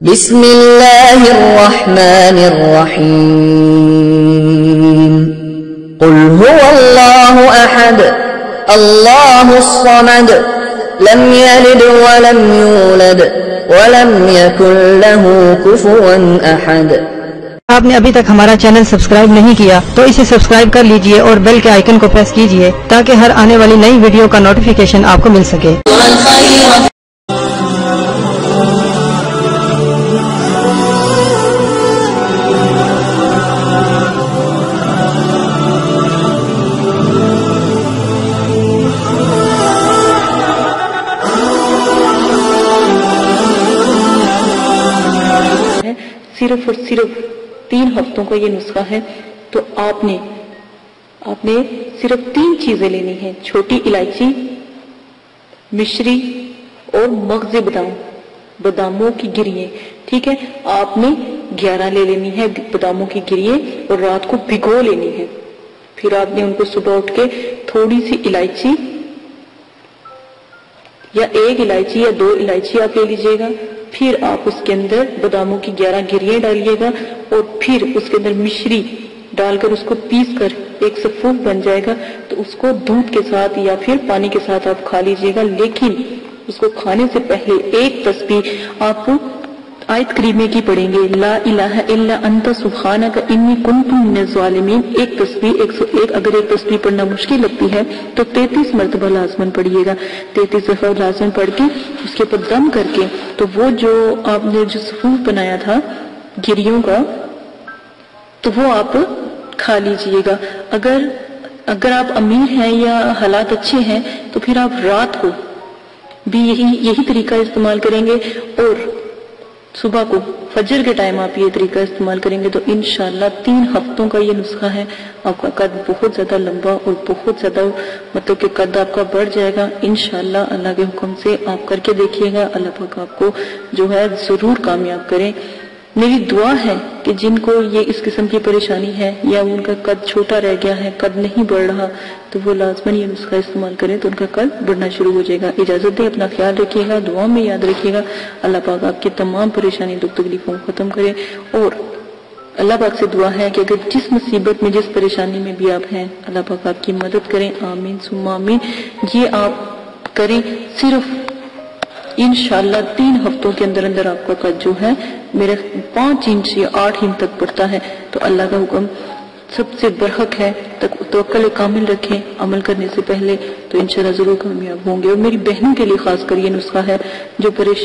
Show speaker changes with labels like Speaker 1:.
Speaker 1: بسم اللہ الرحمن الرحیم قل هو اللہ احد اللہ الصمد لم یلد ولم یولد ولم یکن له کفوا احد۔
Speaker 2: آپ نے ابھی تک ہمارا چینل سبسکرائب نہیں کیا تو اسے سبسکرائب کر لیجئے اور بیل کے آئیکن کو پریس کیجئے تاکہ ہر آنے والی نئی ویڈیو کا نوٹیفیکیشن آپ کو مل سکے۔
Speaker 3: صرف اور صرف 3 ہفتوں کا یہ نسخہ ہے، تو آپ نے صرف 3 چیزیں لینی ہیں: چھوٹی الائچی، مشری اور مغز باداموں کی گرییں۔ ٹھیک ہے، آپ نے 11 لے لینی ہے باداموں کی گرییں اور رات کو بھگو لینی ہے۔ پھر آپ نے ان کو صبح اٹھ کے تھوڑی سی الائچی یا 1 الائچی یا 2 الائچی آپ لے لیجئے گا، پھر آپ اس کے اندر باداموں کی 11 گرییں ڈالیے گا اور پھر اس کے اندر مشری ڈال کر اس کو پیس کر ایک سفوف بن جائے گا، تو اس کو دودھ کے ساتھ یا پھر پانی کے ساتھ آپ کھا لیجئے گا۔ لیکن اس کو کھانے سے پہلے ایک تسبیح آپ آیت کریمہ کی پڑھیں گے، لا الہ الا انت سبحانک انی کنت من الظالمین۔ ایک تسبیح 101، اگر ایک تسبیح پڑھنا مشکل لگتی ہے تو 33 مرتبہ لازماً پڑھیے گا، 33 دفعہ لازماً پڑھ کے اس کے اوپر دم کر کے تو وہ جو آپ نے جو صفوف بنایا تھا گریوں کا تو وہ آپ کھا لیجئے گا۔ اگر آپ امیر ہیں یا حالات اچھے ہیں تو پھر آپ رات کو بھی یہی طریقہ استعمال کریں گے اور صبح کو فجر کے ٹائم آپ یہ طریقہ استعمال کریں گے تو انشاءاللہ 3 ہفتوں کا یہ نسخہ ہے، آپ کا قد بہت زیادہ لمبا اور بہت زیادہ مطلب کہ قد آپ کا بڑھ جائے گا انشاءاللہ۔ اللہ کے حکم سے آپ کر کے دیکھیے گا، اللہ پاک آپ کو جو ہے ضرور کامیاب کریں۔ میری دعا ہے کہ جن کو یہ اس قسم کی پریشانی ہے یا ان کا قد چھوٹا رہ گیا ہے، قد نہیں بڑھ رہا، تو وہ لازماً یہ نسخہ استعمال کریں تو ان کا قد بڑھنا شروع ہو جائے گا۔ اجازت دیں، اپنا خیال رکھیے گا، دعا میں یاد رکھیے گا۔ اللہ پاک آپ کی تمام پریشانی دکھ تکلیفوں کو ختم کرے، اور اللہ پاک سے دعا ہے کہ اگر جس مصیبت میں جس پریشانی میں بھی آپ ہیں اللہ پاک آپ کی مدد کریں، آمین ثم آمین۔ یہ آپ کریں، صرف انشاءاللہ 3 ہفتوں کے اندر آپ کا قد جو ہے میرے 5 انچ یا 8 انچ تک بڑھتا ہے، تو اللہ کا حکم سب سے برحق ہے، توکل کامل رکھیں عمل کرنے سے پہلے، تو انشاءاللہ ضرور کامیاب ہوں گے۔ اور میری بہنوں کے لیے خاص کر یہ نسخہ ہے جو پریشان